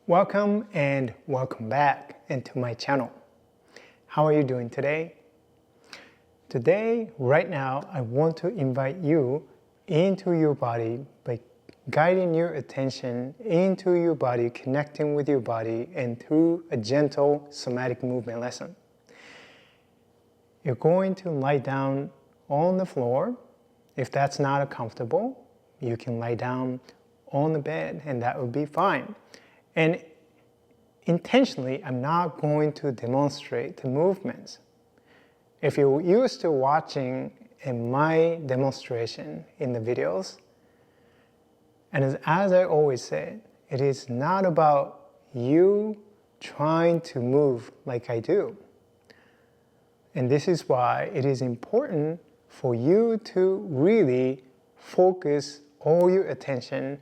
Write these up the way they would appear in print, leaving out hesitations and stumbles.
Welcome and welcome back into my channel. How are you doing today? Today, right now, I want to invite you into your body by guiding your attention into your body, connecting with your body, and through a gentle somatic movement lesson. You're going to lie down on the floor. If that's not comfortable, you can lie down on the bed and that would be fine. And intentionally, I'm not going to demonstrate the movements. If you're used to watching my demonstration in the videos, and as I always say, it is not about you trying to move like I do. And this is why it is important for you to really focus all your attention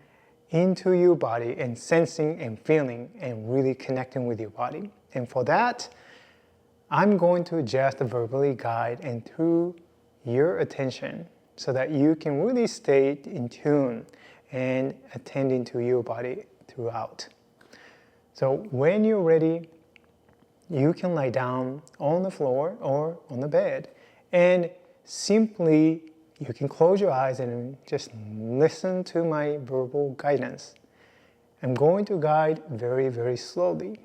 into your body and sensing and feeling and really connecting with your body. And for that, I'm going to just verbally guide and through your attention so that you can really stay in tune and attending to your body throughout. So when you're ready, you can lie down on the floor or on the bed and simply you can close your eyes and just listen to my verbal guidance. I'm going to guide very, very slowly.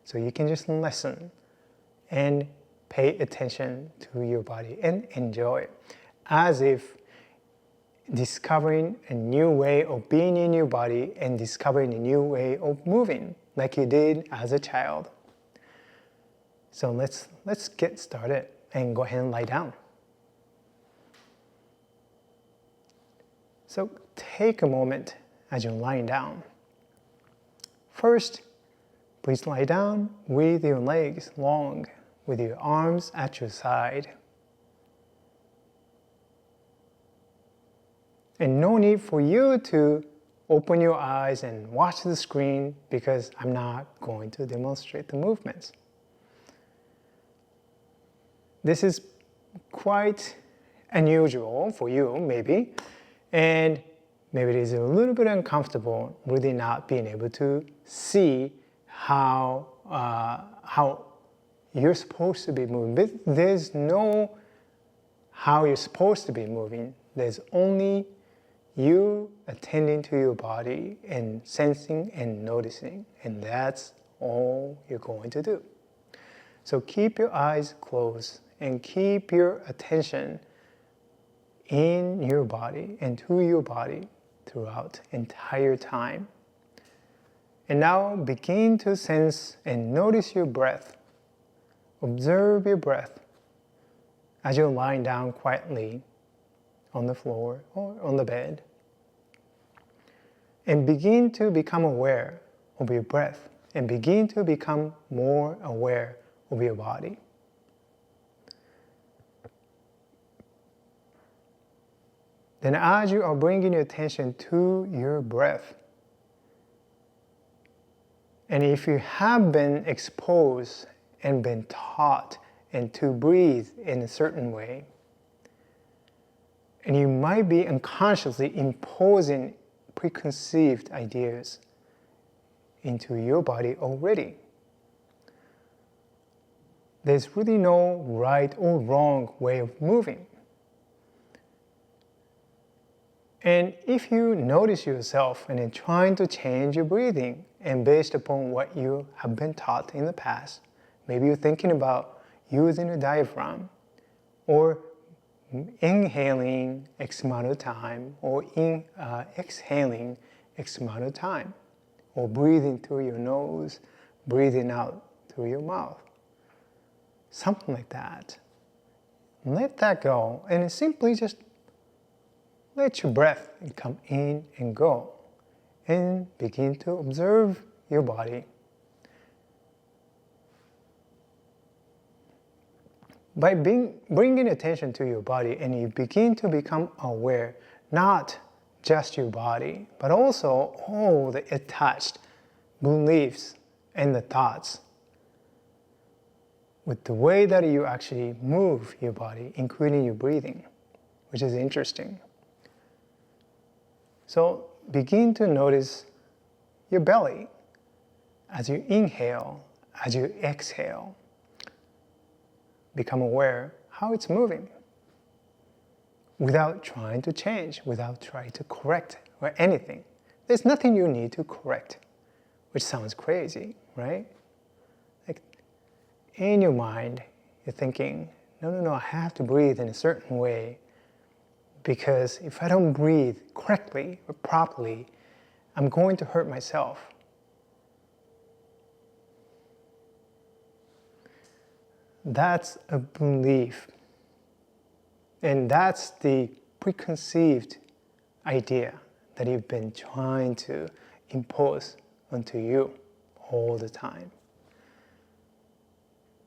So you can just listen and pay attention to your body and enjoy it as if discovering a new way of being in your body and discovering a new way of moving like you did as a child. So let's get started and go ahead and lie down. So take a moment as you're lying down. First, please lie down with your legs long, with your arms at your side. And no need for you to open your eyes and watch the screen because I'm not going to demonstrate the movements. This is quite unusual for you, maybe. And maybe it is a little bit uncomfortable really not being able to see how you're supposed to be moving. There's no how you're supposed to be moving. There's only you attending to your body and sensing and noticing. And that's all you're going to do. So keep your eyes closed and keep your attention in your body and to your body throughout entire time. And now begin to sense and notice your breath. Observe your breath as you're lying down quietly on the floor or on the bed. And begin to become aware of your breath and begin to become more aware of your body. Then as you are bringing your attention to your breath, and if you have been exposed and been taught and to breathe in a certain way, and you might be unconsciously imposing preconceived ideas into your body already. There's really no right or wrong way of moving. And if you notice yourself and in trying to change your breathing and based upon what you have been taught in the past, maybe you're thinking about using a diaphragm or inhaling X amount of time or exhaling X amount of time or breathing through your nose, breathing out through your mouth. Something like that. Let that go and simply just let your breath come in and go and begin to observe your body. By bringing attention to your body and you begin to become aware, not just your body, but also all the attached beliefs and the thoughts with the way that you actually move your body, including your breathing, which is interesting. So begin to notice your belly as you inhale, as you exhale, become aware how it's moving without trying to change, without trying to correct or anything. There's nothing you need to correct, which sounds crazy, right? Like in your mind, you're thinking, no, I have to breathe in a certain way because if I don't breathe correctly or properly, I'm going to hurt myself. That's a belief. And that's the preconceived idea that you've been trying to impose onto you all the time.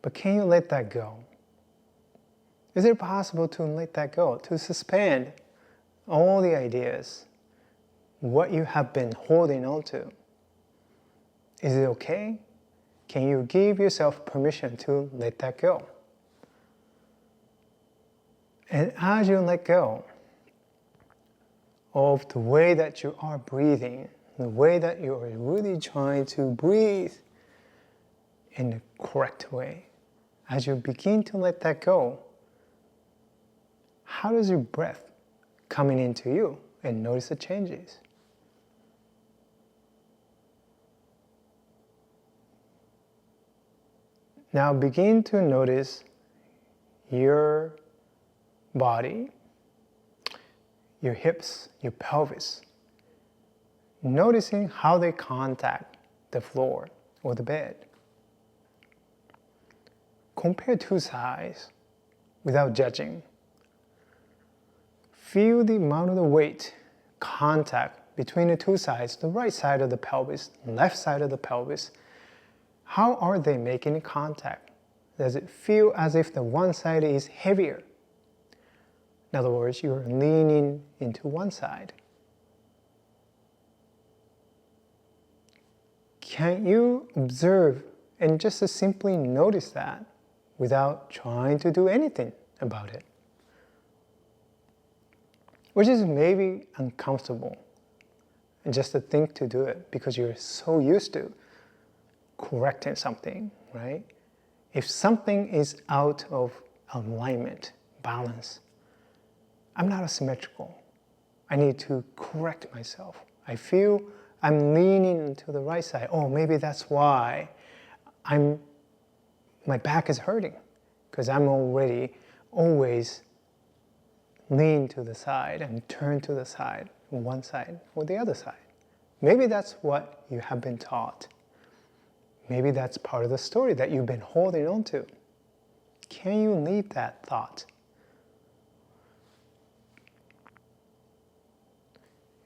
But can you let that go? Is it possible to let that go, to suspend all the ideas, what you have been holding on to? Is it okay? Can you give yourself permission to let that go? And as you let go of the way that you are breathing, the way that you are really trying to breathe in the correct way, as you begin to let that go, how does your breath coming into you? And notice the changes. Now begin to notice your body, your hips, your pelvis, noticing how they contact the floor or the bed. Compare two sides without judging. Feel the amount of the weight, contact between the two sides, the right side of the pelvis, left side of the pelvis. How are they making contact? Does it feel as if the one side is heavier? In other words, you're leaning into one side. Can you observe and just simply notice that without trying to do anything about it? Which is maybe uncomfortable, and just to think to do it because you're so used to correcting something, right? If something is out of alignment, balance, I'm not asymmetrical. I need to correct myself. I feel I'm leaning to the right side. Oh, maybe that's why my back is hurting, because I'm already always lean to the side and turn to the side, one side or the other side. Maybe that's what you have been taught. Maybe that's part of the story that you've been holding on to. Can you leave that thought?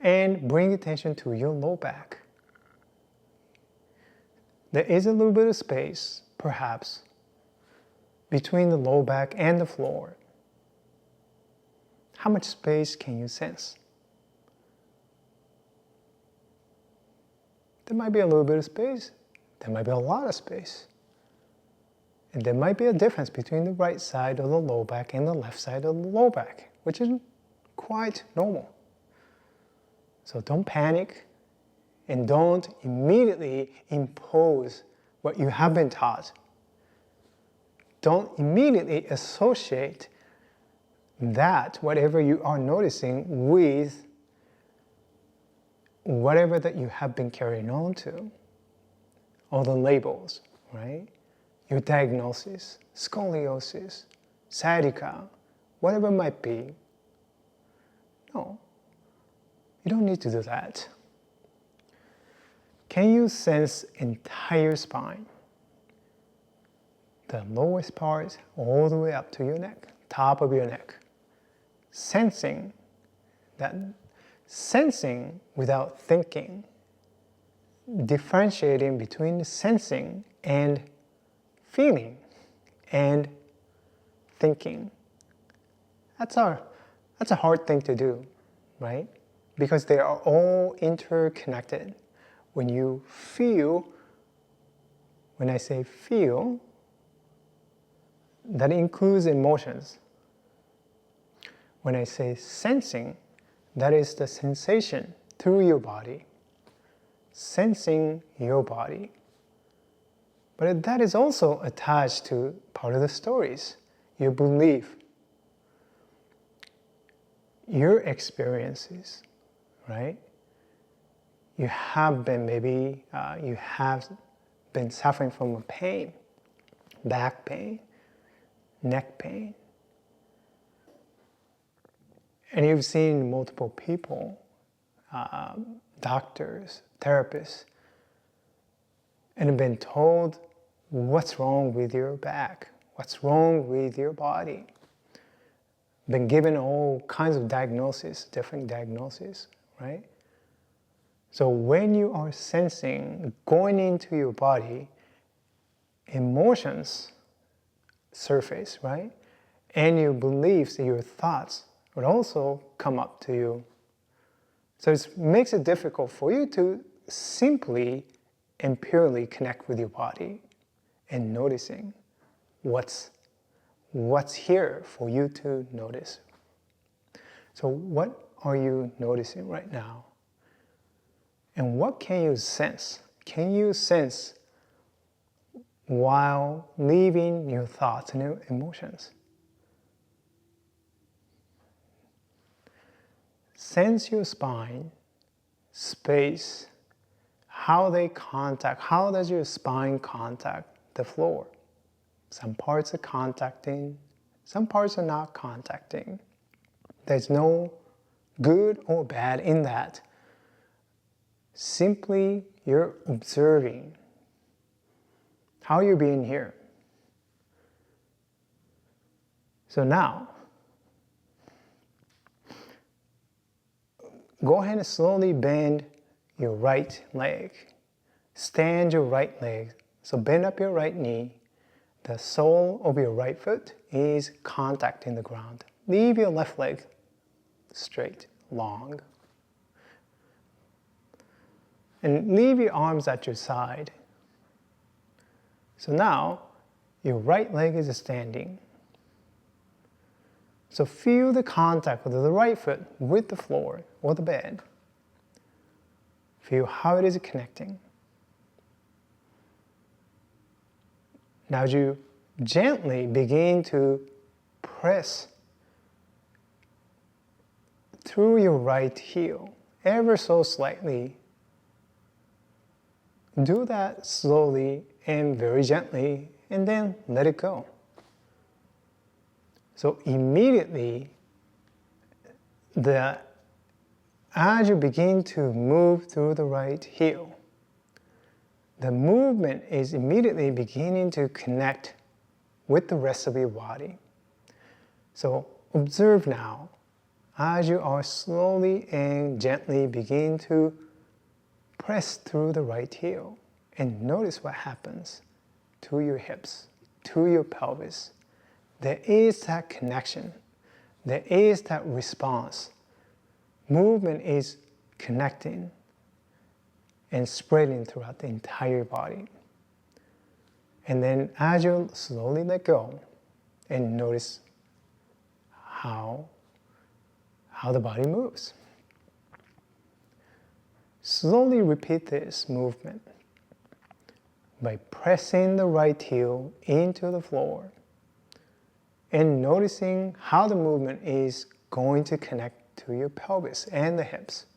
And bring attention to your low back. There is a little bit of space, perhaps, between the low back and the floor. How much space can you sense? There might be a little bit of space. There might be a lot of space. And there might be a difference between the right side of the low back and the left side of the low back, which is quite normal. So don't panic and don't immediately impose what you have been taught. Don't immediately associate that, whatever you are noticing, with whatever that you have been carrying on to. All the labels, right? Your diagnosis, scoliosis, sciatica, whatever it might be. No, you don't need to do that. Can you sense entire spine? The lowest part all the way up to your neck, top of your neck. Sensing that, sensing without thinking, differentiating between sensing and feeling and thinking. That's a hard thing to do, right? Because they are all interconnected. When you feel, when I say feel, that includes emotions. When I say sensing, that is the sensation through your body. Sensing your body. But that is also attached to part of the stories, your belief, your experiences, right? You have been, maybe you have been suffering from a pain, back pain, neck pain. And you've seen multiple people, doctors, therapists, and have been told what's wrong with your back, what's wrong with your body. Been given all kinds of diagnoses, different diagnoses, right? So when you are sensing, going into your body, emotions surface, right? And your beliefs, your thoughts would also come up to you. So it makes it difficult for you to simply and purely connect with your body and noticing what's here for you to notice. So what are you noticing right now? And what can you sense? Can you sense while leaving your thoughts and your emotions? Sense your spine, space, how does your spine contact the floor? Some parts are contacting, some parts are not contacting. There's no good or bad in that. Simply you're observing how you're being here. So now, go ahead and slowly bend your right leg. Stand your right leg. So bend up your right knee. The sole of your right foot is contacting the ground. Leave your left leg straight, long. And leave your arms at your side. So now, your right leg is standing. So feel the contact of the right foot with the floor or the bed. Feel how it is connecting. Now as you gently begin to press through your right heel, ever so slightly, do that slowly and very gently, and then let it go. So immediately, as you begin to move through the right heel, the movement is immediately beginning to connect with the rest of your body. So observe now, as you are slowly and gently begin to press through the right heel, and notice what happens to your hips, to your pelvis. There is that connection. There is that response. Movement is connecting and spreading throughout the entire body. And then as you slowly let go and notice how the body moves. Slowly repeat this movement by pressing the right heel into the floor and noticing how the movement is going to connect to your pelvis and the hips.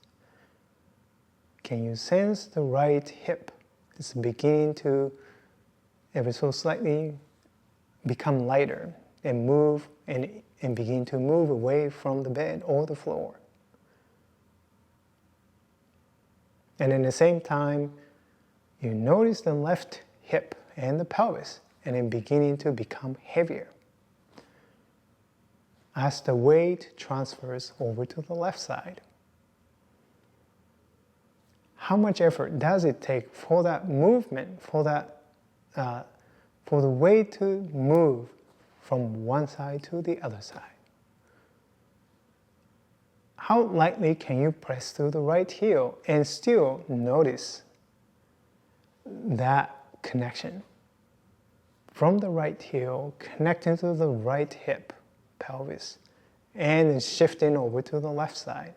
Can you sense the right hip is beginning to ever so slightly become lighter and move and begin to move away from the bed or the floor? And at the same time, you notice the left hip and the pelvis and then beginning to become heavier as the weight transfers over to the left side. How much effort does it take for that movement, for the weight to move from one side to the other side? How lightly can you press through the right heel and still notice that connection from the right heel connecting to the right hip, pelvis, and then shifting over to the left side?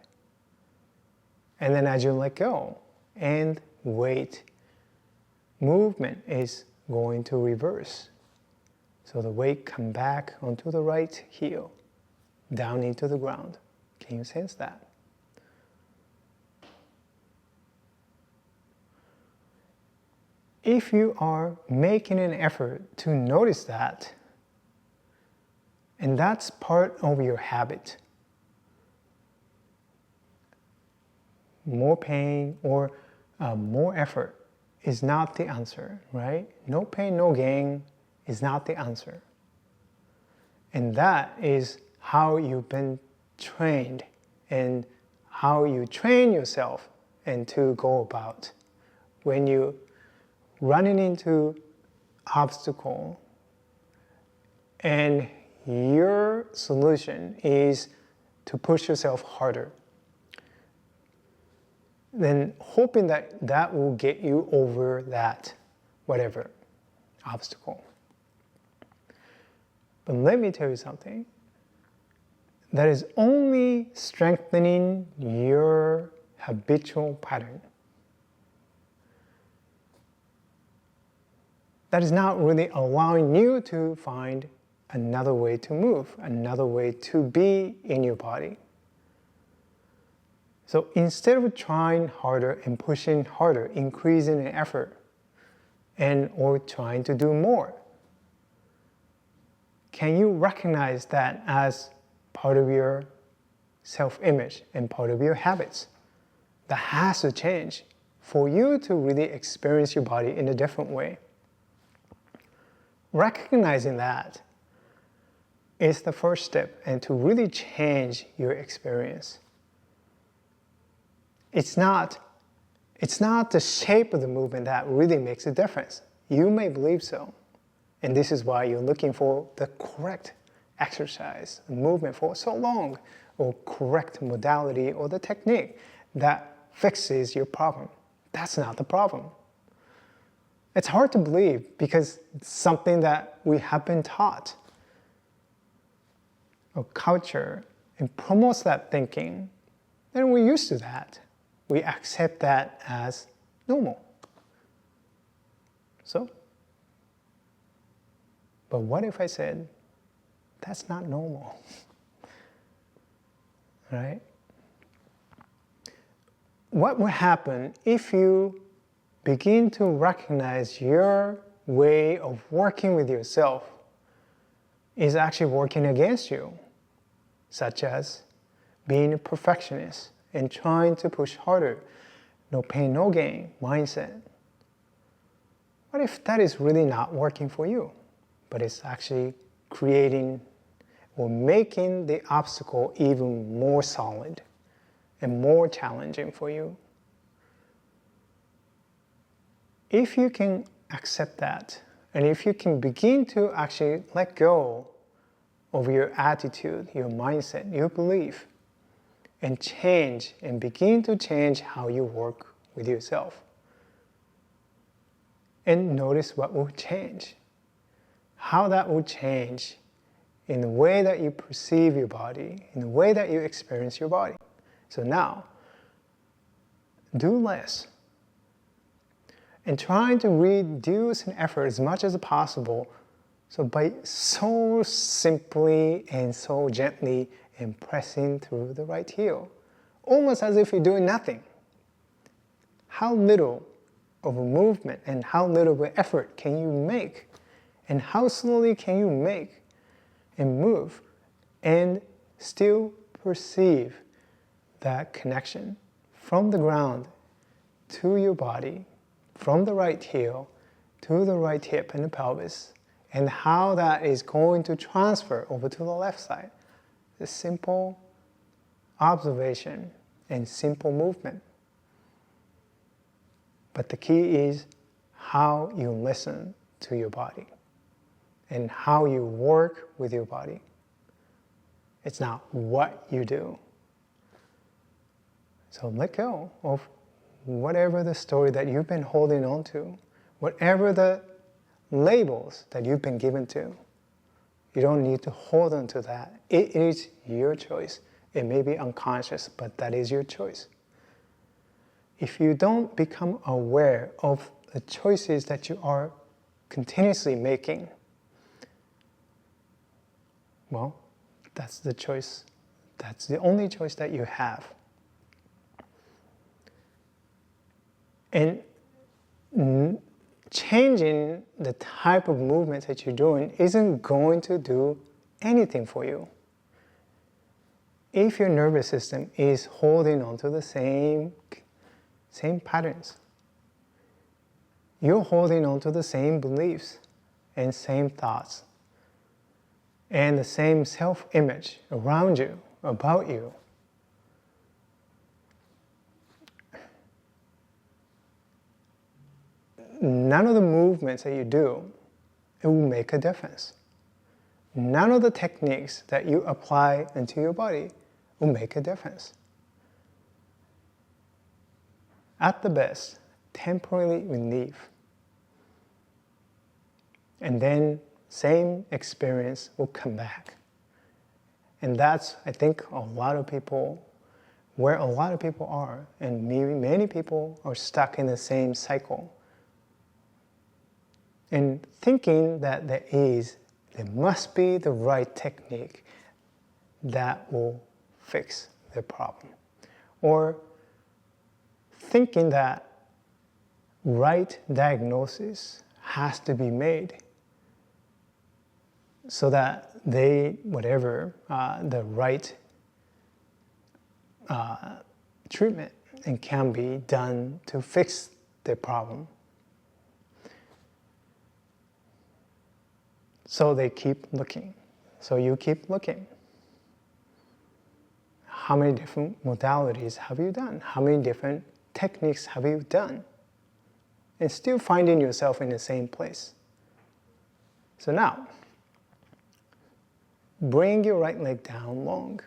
And then as you let go and wait, movement is going to reverse. So the weight come back onto the right heel, down into the ground. Can you sense that? If you are making an effort to notice that, and that's part of your habit, more pain or more effort is not the answer, right? No pain, no gain is not the answer. And that is how you've been trained and how you train yourself and to go about. When you running into obstacle and your solution is to push yourself harder, then hoping that that will get you over that whatever obstacle. But let me tell you something. That is only strengthening your habitual pattern. That is not really allowing you to find another way to move, another way to be in your body. So instead of trying harder and pushing harder, increasing the effort, and or trying to do more, can you recognize that as part of your self-image and part of your habits? That has to change for you to really experience your body in a different way. Recognizing that is the first step and to really change your experience. It's not the shape of the movement that really makes a difference. You may believe so. And this is why you're looking for the correct exercise, movement for so long, or correct modality or the technique that fixes your problem. That's not the problem. It's hard to believe because it's something that we have been taught. Our culture and promotes that thinking, and we're used to that. We accept that as normal. So, but what if I said, that's not normal, right? What will happen if you begin to recognize your way of working with yourself is actually working against you, such as being a perfectionist and trying to push harder, no pain, no gain mindset? What if that is really not working for you, but it's actually creating or making the obstacle even more solid and more challenging for you? If you can accept that, and if you can begin to actually let go of your attitude, your mindset, your belief, and change and begin to change how you work with yourself, and notice what will change, how that will change in the way that you perceive your body, in the way that you experience your body. So now, do less. And trying to reduce an effort as much as possible. So by so simply and so gently and pressing through the right heel, almost as if you're doing nothing. How little of a movement and how little of an effort can you make? And how slowly can you make and move and still perceive that connection from the ground to your body, from the right heel to the right hip and the pelvis, and how that is going to transfer over to the left side. The simple observation and simple movement. But the key is how you listen to your body and how you work with your body. It's not what you do. So let go of whatever the story that you've been holding on to, whatever the labels that you've been given to. You don't need to hold on to that. It is your choice. It may be unconscious, but that is your choice. If you don't become aware of the choices that you are continuously making, well, that's the choice. That's the only choice that you have. And changing the type of movement that you're doing isn't going to do anything for you. If your nervous system is holding on to the same patterns, you're holding on to the same beliefs and same thoughts and the same self-image around you, about you. None of the movements that you do, it will make a difference. None of the techniques that you apply into your body will make a difference. At the best, temporary relief. And then same experience will come back. And that's, I think, where a lot of people are, and many people are stuck in the same cycle. And thinking that there must be the right technique that will fix the problem. Or thinking that right diagnosis has to be made so that the right treatment and can be done to fix the problem. So they keep looking. So you keep looking. How many different modalities have you done? How many different techniques have you done? And still finding yourself in the same place. So now, bring your right leg down long.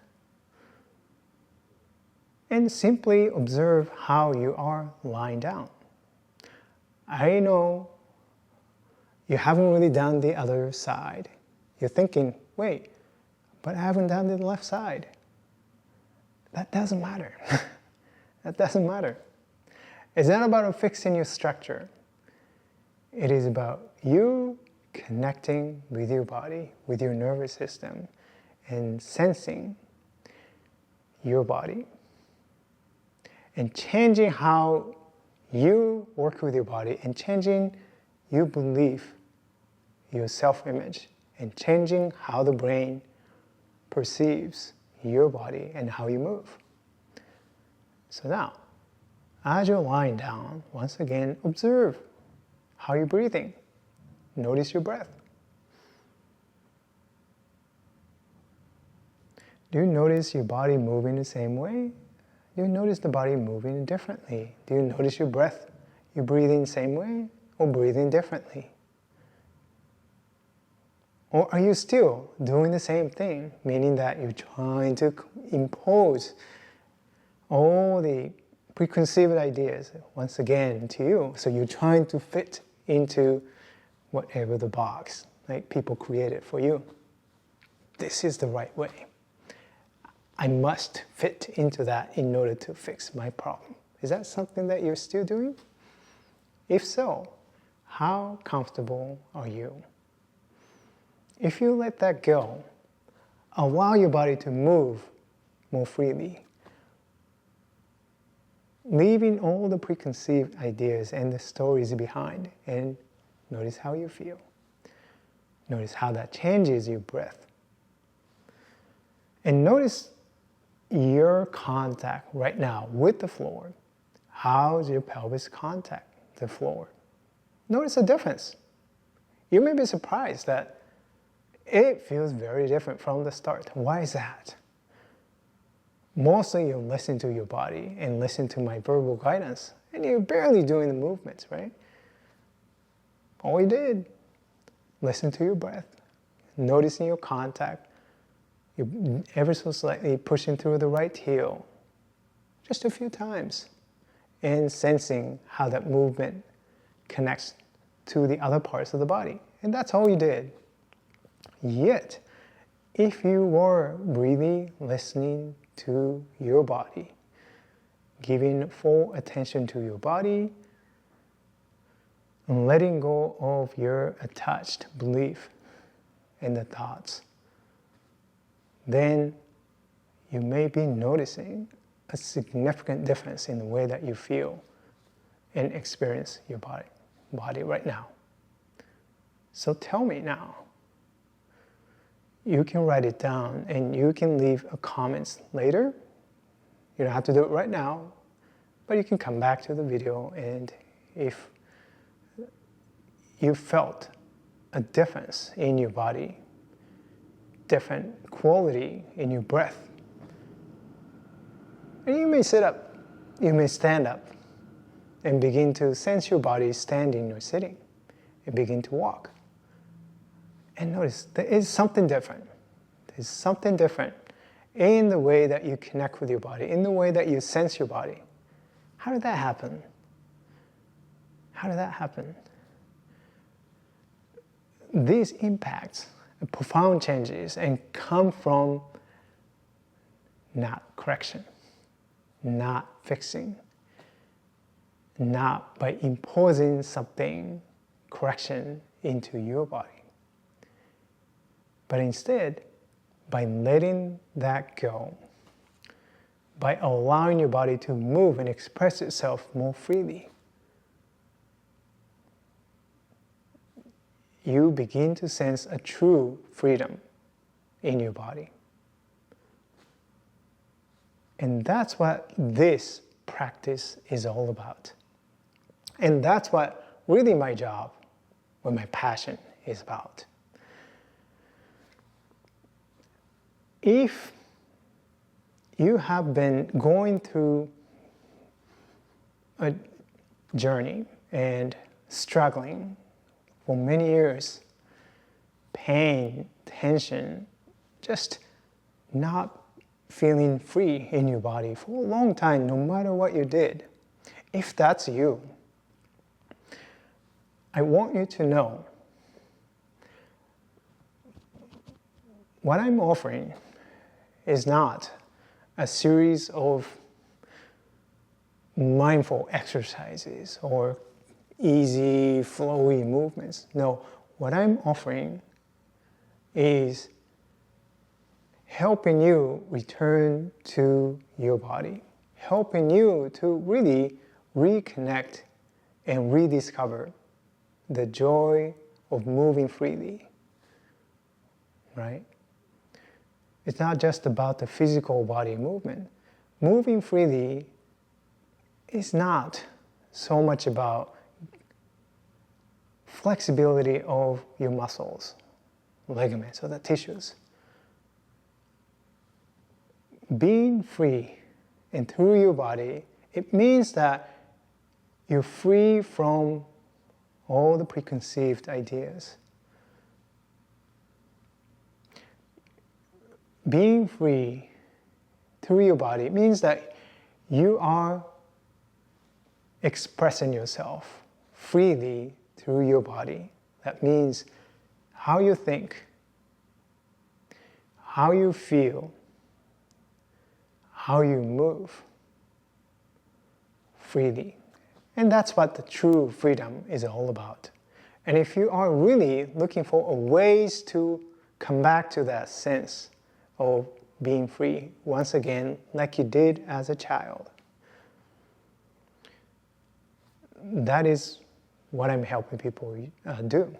And simply observe how you are lying down. I know you haven't really done the other side. You're thinking, wait, but I haven't done the left side. That doesn't matter. That doesn't matter. It's not about fixing your structure. It is about you connecting with your body, with your nervous system, and sensing your body. And changing how you work with your body, and changing your belief, your self-image, and changing how the brain perceives your body and how you move. So now, as you're lying down, once again, observe how you're breathing. Notice your breath. Do you notice your body moving the same way? Do you notice the body moving differently? Do you notice your breath? You're breathing the same way or breathing differently? Or are you still doing the same thing, meaning that you're trying to impose all the preconceived ideas once again to you? So you're trying to fit into whatever the box like people created for you. This is the right way. I must fit into that in order to fix my problem. Is that something that you're still doing? If so, how comfortable are you? If you let that go, allow your body to move more freely, leaving all the preconceived ideas and the stories behind, and notice how you feel. Notice how that changes your breath. And notice your contact right now with the floor. How's your pelvis contact the floor? Notice the difference. You may be surprised that it feels very different from the start. Why is that? Mostly you listen to your body and listen to my verbal guidance, and you're barely doing the movements, right? All you did, listen to your breath, noticing your contact. You're ever so slightly pushing through the right heel, just a few times, and sensing how that movement connects to the other parts of the body. And that's all you did. Yet, if you were really listening to your body, giving full attention to your body, and letting go of your attached belief in the thoughts, then you may be noticing a significant difference in the way that you feel and experience your body right now. So tell me now. You can write it down and you can leave a comment later. You don't have to do it right now, but you can come back to the video, and if you felt a difference in your body, different quality in your breath, and you may sit up, you may stand up, and begin to sense your body standing or sitting, and begin to walk. And notice there is something different. There's something different in the way that you connect with your body, in the way that you sense your body. How did that happen? How did that happen? These impacts, profound changes, and come from not correction, not fixing, not by imposing something, correction, into your body, but instead by letting that go, by allowing your body to move and express itself more freely. You begin to sense a true freedom in your body. And that's what this practice is all about. And that's what really my job, what my passion is about. If you have been going through a journey and struggling for many years, pain, tension, just not feeling free in your body for a long time, no matter what you did, if that's you, I want you to know what I'm offering is not a series of mindful exercises or easy, flowy movements. No, what I'm offering is helping you return to your body, helping you to really reconnect and rediscover the joy of moving freely, right? It's not just about the physical body movement. Moving freely is not so much about flexibility of your muscles, ligaments, or the tissues. Being free and through your body, it means that you're free from all the preconceived ideas. Being free through your body means that you are expressing yourself freely through your body. That means how you think, how you feel, how you move freely. And that's what the true freedom is all about. And if you are really looking for ways to come back to that sense of being free once again, like you did as a child, that is what I'm helping people do.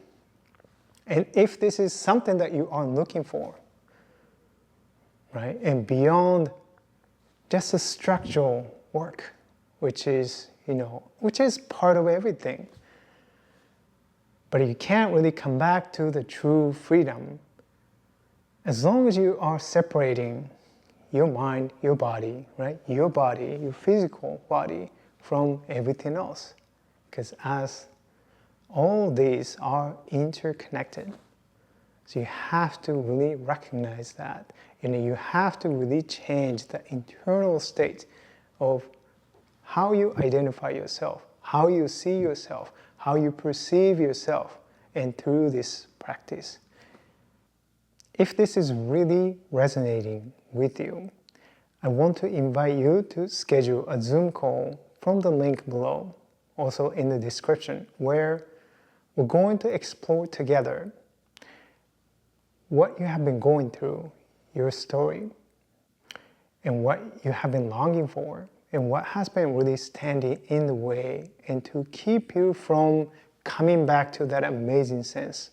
And if this is something that you are looking for, right, and beyond just the structural work, which is part of everything, but you can't really come back to the true freedom as long as you are separating your mind, your body, right? Your body, your physical body, from everything else. Because as all these are interconnected, so you have to really recognize that. You have to really change the internal state of how you identify yourself, how you see yourself, how you perceive yourself, and through this practice. If this is really resonating with you, I want to invite you to schedule a Zoom call from the link below, also in the description, where we're going to explore together what you have been going through, your story, and what you have been longing for, and what has been really standing in the way and to keep you from coming back to that amazing sense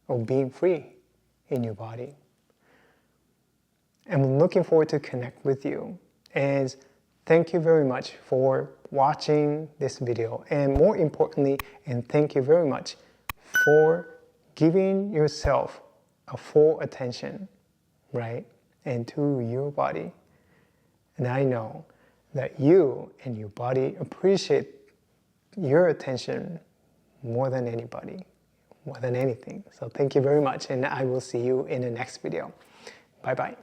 of being free in your body. I'm looking forward to connect with you, and thank you very much for watching this video, and more importantly, and thank you very much for giving yourself a full attention, right, and to your body. And I know that you and your body appreciate your attention more than anybody, more than anything. So thank you very much, and I will see you in the next video. Bye-bye.